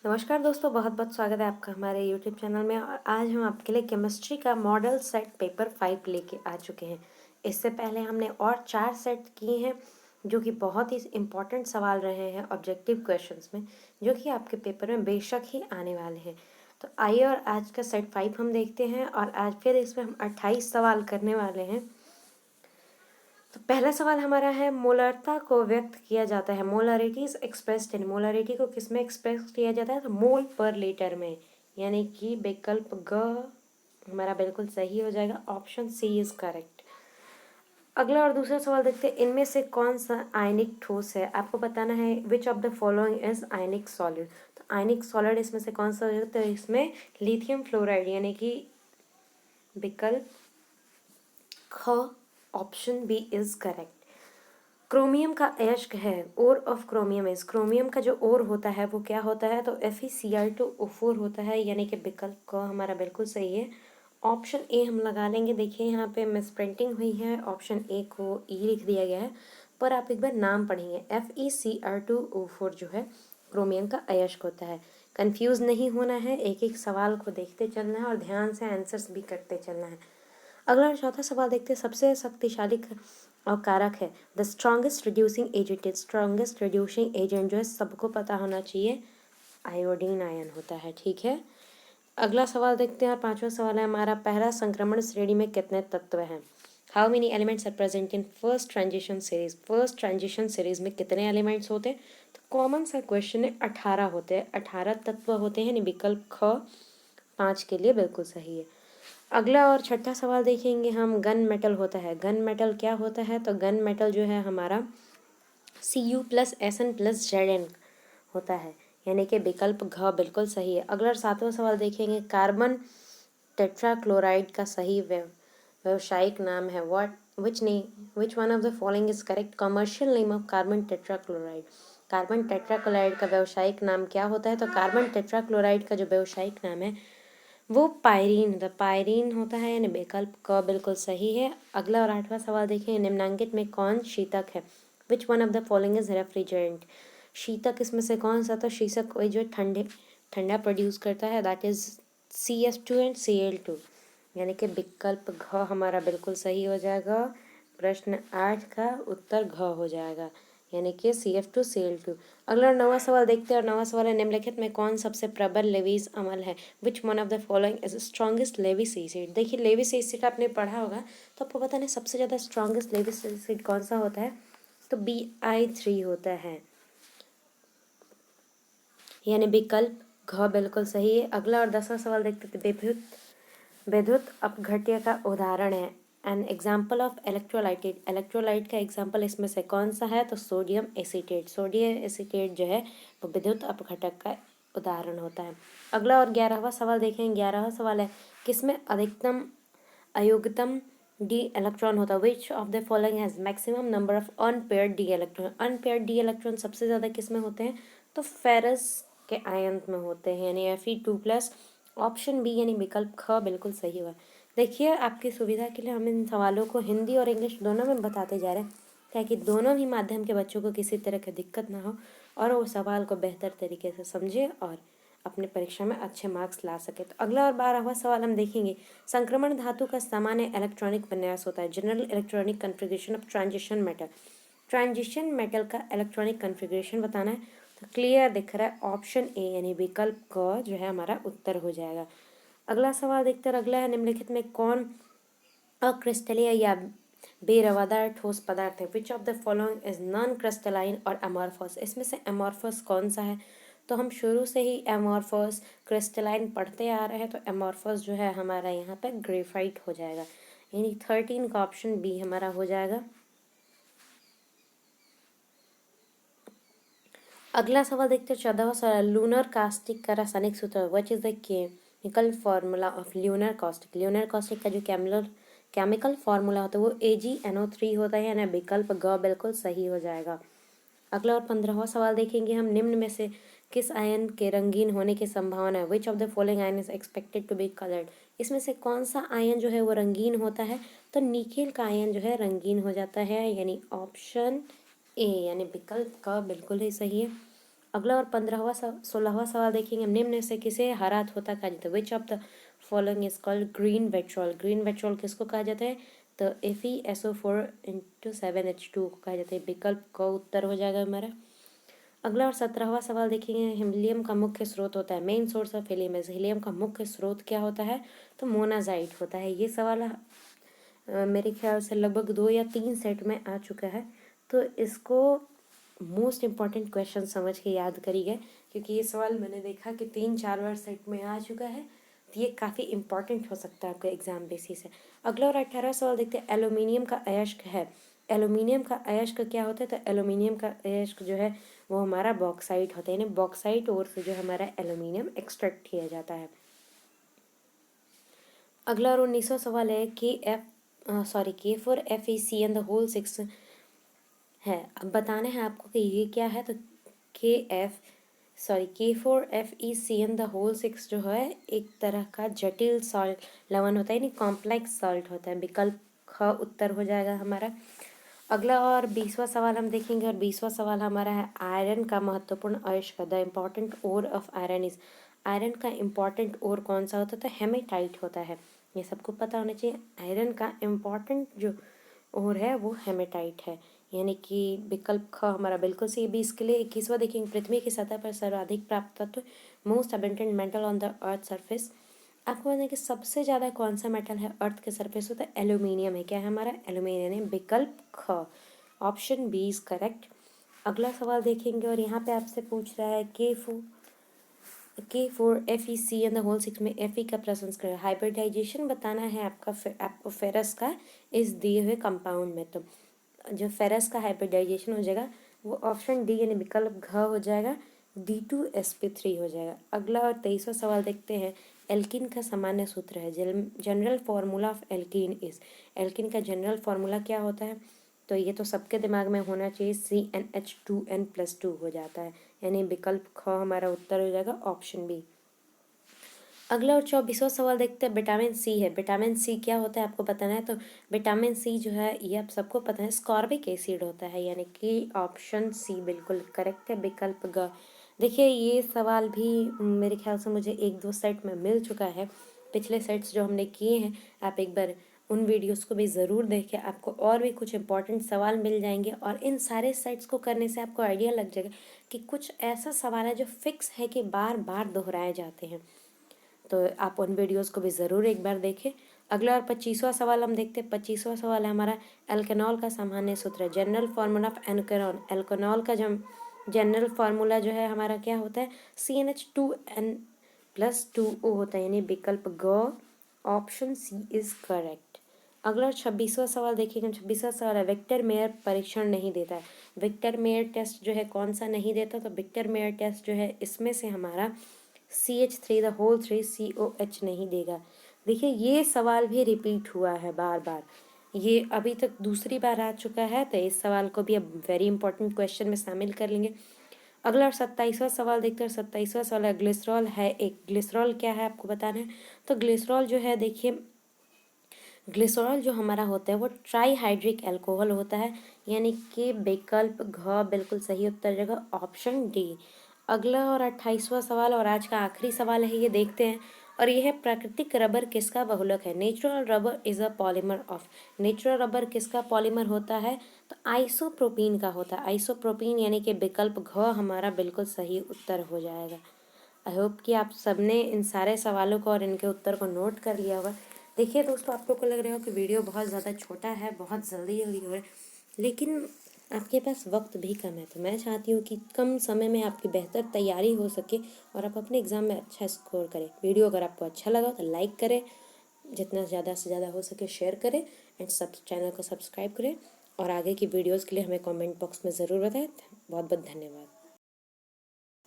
नमस्कार दोस्तों, बहुत बहुत स्वागत है आपका हमारे यूट्यूब चैनल में। और आज हम आपके लिए केमिस्ट्री का मॉडल सेट पेपर 5 लेके आ चुके हैं। इससे पहले हमने और 4 सेट किए हैं जो कि बहुत ही इम्पोर्टेंट सवाल रहे हैं ऑब्जेक्टिव क्वेश्चंस में, जो कि आपके पेपर में बेशक ही आने वाले हैं। तो आइए और आज का सेट 5 हम देखते हैं। और आज फिर इसमें हम 28 सवाल करने वाले हैं। तो पहला सवाल हमारा है, मोलरता को व्यक्त किया जाता है, molarity is expressed in, molarity को किस में एक्सप्रेस किया जाता है? तो मोल पर लीटर में, यानी कि विकल्प ग हमारा बिल्कुल सही हो जाएगा। Option c is correct. अगला और दूसरा सवाल देखते हैं, इनमें से कौन सा आयनिक ठोस है? आपको बताना है which of the following is ionic solid. तो आयनिक सॉलिड इसमें से कौन सा हो? तो इसमें लिथियम फ्लोराइड, यानी कि विकल्प ख option b is correct. Chromium का अयस्क है, ore of chromium is, chromium का जो ओर होता है वो क्या होता है? तो FeCl2O4 होता है, यानी कि विकल्प क हमारा बिल्कुल सही है। ऑप्शन ए हम लगा लेंगे। देखिए यहाँ पे मिस प्रिंटिंग हुई है, ऑप्शन ए को ई लिख दिया गया है, पर आप एक बार नाम पढ़ेंगे। FeCl2O4 जो है क्रोमियम का अयस्क होता है। कंफ्यूज नहीं होना है, एक एक सवाल को देखते चलना है और ध्यान से आंसर्स भी करते चलना है। अगला और चौथा सवाल देखते हैं, सबसे शक्तिशाली और कारक है, the strongest reducing agent is, strongest reducing agent जो है सबको पता होना चाहिए, आयोडीन आयन होता है। ठीक है, अगला सवाल देखते हैं। और पांचवा सवाल है हमारा, पहला संक्रमण श्रेणी में कितने तत्व हैं? How many elements are present in first transition series, first transition series में कितने एलिमेंट्स होते हैं? तो कॉमन सा क्वेश्चन है, 18 होते हैं, 18 तत्व होते हैं। विकल्प ख 5 के लिए बिल्कुल सही है। अगला और छठा सवाल देखेंगे हम, गन मेटल होता है, गन मेटल क्या होता है? तो गन मेटल जो है हमारा Cu+Sn+Zn होता है, यानी कि विकल्प घ बिल्कुल सही है। अगला और सातवां सवाल देखेंगे, कार्बन टेट्राक्लोराइड का सही व्यवसायिक नाम है, which one of the following is correct? Commercial name of carbon tetrachloride, carbon tetrachloride का व्यवसायिक नाम क्या होता है? तो कार्बन टेट्राक्लोराइड का जो व्यवसायिक नाम है वो पायरीन, द पायरीन होता है, यानी विकल्प क बिल्कुल सही है। अगला और आठवां सवाल देखें, निम्नलिखित में कौन शीतक है? Which one of the following is refrigerant, शीतक इसमें से कौन सा? तो शीतक वही जो ठंडा प्रोड्यूस करता है, that is CH2 and Cl2, यानी कि विकल्प घ हमारा बिल्कुल सही हो जाएगा। प्रश्न 8 का उत्तर घ हो जाएगा, यानी कि CF2Cl2। अगला नवा सवाल देखते हैं। और नवा सवाल है, निम्नलिखित में कौन सबसे प्रबल लेविस अम्ल है? Which one of the following is strongest Lewis acid. देखिए लेविस एसिड आपने पढ़ा होगा, तो आपको पता नहीं सबसे ज़्यादा स्ट्रॉन्गेस्ट लेविस एसिड कौन सा होता है? तो Bi3 होता है, यानी विकल्प घ बिल्कुल सही है। अगला और 10वां सवाल देखते थे, विद्युत अपघट्य का उदाहरण है, एन एग्जाम्पल ऑफ इलेक्ट्रोलाइटेट, इलेक्ट्रोलाइट का एग्जाम्पल इसमें से कौन सा है? तो सोडियम एसीटेट, सोडियम एसीटेट जो है वो विद्युत अपघटक का उदाहरण होता है। अगला और 11वां सवाल देखें। 11वां सवाल है, किसमें अधिकतम अयोग्यतम डी इलेक्ट्रॉन होता है? Which of the following has maximum number of unpaired D electron, unpaired D electron सबसे ज़्यादा किस में होते हैं? तो फेरस के आयन में होते हैं, यानी Fe2+। ऑप्शन बी यानी विकल्प ख बिल्कुल सही हुआ। देखिए आपकी सुविधा के लिए हम इन सवालों को हिंदी और इंग्लिश दोनों में बताते जा रहे हैं, ताकि दोनों ही माध्यम के बच्चों को किसी तरह की दिक्कत ना हो और वो सवाल को बेहतर तरीके से समझे और अपने परीक्षा में अच्छे मार्क्स ला सके। तो अगला और 12वां सवाल हम देखेंगे, संक्रमण धातु का सामान्य इलेक्ट्रॉनिक विन्यास होता है, general electronic configuration of transition metal, transition metal का इलेक्ट्रॉनिक कन्फिग्रेशन बताना है। तो क्लियर दिख रहा है, ऑप्शन ए यानी विकल्प क जो है हमारा उत्तर हो जाएगा। अगला सवाल देखते हैं। अगला है, निम्नलिखित में कौन अक्रिस्टलीय या बेरवादार ठोस पदार्थ है? Which of the following is non crystalline और अमॉर्फस, इसमें से अमॉर्फस कौन सा है? तो हम शुरू से ही अमॉर्फस क्रिस्टलाइन पढ़ते आ रहे हैं, तो अमॉर्फस जो है हमारा यहाँ पे ग्रेफाइट हो जाएगा, यानी 13 का ऑप्शन बी हमारा हो जाएगा। अगला सवाल देखते हैं। 14वां सवाल, लूनर कास्टिक का रासायनिक सूत्र, what is the chemical formula of lunar caustic, lunar caustic का जो केमिकल फार्मूला होता है वो AgNO3 होता है, यानी विकल्प ग बिल्कुल सही हो जाएगा। अगला और 15वां सवाल देखेंगे हम, निम्न में से किस आयन के रंगीन होने की संभावना है? Which of the following ion is expected to be coloured, इसमें से कौन सा आयन जो है वो रंगीन होता है? तो निकेल का आयन जो है रंगीन हो जाता है, यानी ऑप्शन ए यानी विकल्प का बिल्कुल ही सही है। अगला और 16वां सवाल देखेंगे। निम्न से किसे हरा तोता कहा जाता है? Which of the following is called green petrol? Green petrol किसको कहा जाता है? तो FeSO4 × 7H2 को कहा जाता है। विकल्प का उत्तर हो जाएगा हमारा। अगला और 17वां सवाल देखेंगे। हीलियम का मुख्य स्रोत होता है, main source of helium is, helium का मुख्य स्रोत क्या होता है? तो मोनाजाइट होता है। ये सवाल मेरे ख्याल से लगभग 2 या 3 सेट में आ चुका है, तो इसको मोस्ट इम्पॉर्टेंट क्वेश्चन समझ के याद करिए, क्योंकि ये सवाल मैंने देखा कि 3-4 बार सेट में आ चुका है, तो ये काफ़ी इंपॉर्टेंट हो सकता है आपका एग्जाम बेसिस है। अगला और 18वां सवाल देखते हैं। एल्यूमिनियम का अयस्क है, एल्यूमिनियम का अयस्क क्या होता है? तो एल्यूमिनियम का अयस्क जो है वो हमारा बॉक्साइट होता है, यानी बॉक्साइट ओर से जो हमारा एल्यूमिनियम एक्सट्रैक्ट किया जाता है। अगला और 19वां सवाल है K4FeCN द होल 6 है। अब बताना है आपको कि ये क्या है। तो K4FeCN द होल 6 जो है एक तरह का जटिल सॉल्ट लवण होता है, यानी कॉम्प्लेक्स सॉल्ट होता है। विकल्प ख उत्तर हो जाएगा हमारा। अगला और 20वां सवाल हम देखेंगे, और 20वां सवाल हमारा है आयरन का महत्वपूर्ण अयस्क। The important ore of iron is, iron का इम्पॉर्टेंट ओर कौन सा होता है? तो हेमेटाइट होता है, ये सबको पता होना चाहिए। आयरन का इम्पॉर्टेंट जो ओर है वो हेमेटाइट है, यानी कि विकल्प ख हमारा बिल्कुल सही। 20 के लिए 21वां देखेंगे। पृथ्वी की सतह पर सर्वाधिक प्राप्त तत्व, most abundant metal on the earth surface. आपको पता है कि सबसे ज़्यादा कौन सा मेटल है अर्थ के सरफेस होता है? एल्यूमिनियम है। क्या है हमारा? एल्यूमिनियम है। विकल्प ख, ऑप्शन बी इज करेक्ट। अगला सवाल देखेंगे, और यहाँ पे आपसे पूछ रहा है K4FeCN द होल 6 में Fe का प्रसंस्करण, हाइब्रिडाइजेशन बताना है आपको फेरस का इस दिए हुए कंपाउंड में। तो जो फेरस का हाइब्रिडाइजेशन हो जाएगा वो ऑप्शन डी यानी विकल्प घ हो जाएगा, D2sp3 हो जाएगा। अगला और 23वां सवाल देखते हैं। एल्किन का सामान्य सूत्र है, general formula of alkene is, alkene का जनरल फार्मूला क्या होता है? तो ये तो सबके दिमाग में होना चाहिए, CnH2n+2 हो जाता है, यानी विकल्प ख हमारा उत्तर हो जाएगा, ऑप्शन बी। अगला और 24वां सवाल देखते हैं। विटामिन सी है, विटामिन सी क्या होता है आपको बताना है। तो विटामिन सी जो है ये आप सबको पता है, स्कॉर्बिक एसिड होता है, यानी कि ऑप्शन सी बिल्कुल करेक्ट है, विकल्प ग। देखिए ये सवाल भी मेरे ख्याल से मुझे 1-2 सेट में मिल चुका है, पिछले सेट्स जो हमने किए हैं, आप एक बार उन वीडियोस को भी ज़रूर देखें, आपको और भी कुछ इंपॉर्टेंट सवाल मिल जाएंगे। और इन सारे सेट्स को करने से आपको आइडिया लग जाएगा कि कुछ ऐसा सवाल है जो फिक्स है कि बार बार दोहराए जाते हैं, तो आप उन वीडियोस को भी ज़रूर एक बार देखें। अगला और 25वां सवाल हम देखते हैं। 25वां सवाल है हमारा एल्केनॉल का सामान्य सूत्र है, जनरल फार्मूला ऑफ एल्केनॉल, एल्केनॉल का जो जनरल फार्मूला जो है हमारा क्या होता है? CnH2n+2O होता है, यानी विकल्प ग, ऑप्शन सी इज करेक्ट। अगला 26वां सवाल देखिएगा। 26वां सवाल है विक्टर मेयर परीक्षण नहीं देता है। विक्टर मेयर टेस्ट जो है कौन सा नहीं देता? तो विक्टर मेयर टेस्ट जो है इसमें से हमारा CH3 द होल 3 COH नहीं देगा। देखिए ये सवाल भी रिपीट हुआ है बार बार, ये अभी तक दूसरी बार आ चुका है, तो इस सवाल को भी अब वेरी इंपॉर्टेंट क्वेश्चन में शामिल कर लेंगे। अगला और 27वां सवाल देखते हैं। 27वां सवाल है ग्लिसरॉल है एक, ग्लिसरॉल क्या है आपको बताना है। तो ग्लिसरॉल जो है देखिए, ग्लिसरॉल जो हमारा होता है वो ट्राईहाइड्रिक अल्कोहल होता है, यानी कि विकल्प घ बिल्कुल सही उत्तर रहेगा, ऑप्शन डी। अगला और 28वां सवाल और आज का आखिरी सवाल है, ये देखते हैं, और यह है प्राकृतिक रबर किसका बहुलक है? Natural rubber is a polymer of, natural rubber किसका पॉलीमर होता है? तो आइसोप्रोपीन का होता है, आइसोप्रोपीन, यानी कि विकल्प घ हमारा बिल्कुल सही उत्तर हो जाएगा। आई होप कि आप सबने इन सारे सवालों को और इनके उत्तर को नोट कर लिया होगा। देखिए दोस्तों, आप लोग को लग रहा हो कि वीडियो बहुत ज़्यादा छोटा है, बहुत जल्दी जल्दी हो रहा है, लेकिन आपके पास वक्त भी कम है, तो मैं चाहती हूँ कि कम समय में आपकी बेहतर तैयारी हो सके और आप अपने एग्ज़ाम में अच्छा स्कोर करें। वीडियो अगर आपको अच्छा लगा तो लाइक करें, जितना ज़्यादा से ज़्यादा हो सके शेयर करें, एंड सब चैनल को सब्सक्राइब करें, और आगे की वीडियोज़ के लिए हमें कॉमेंट बॉक्स में ज़रूर बताएं। बहुत बहुत धन्यवाद।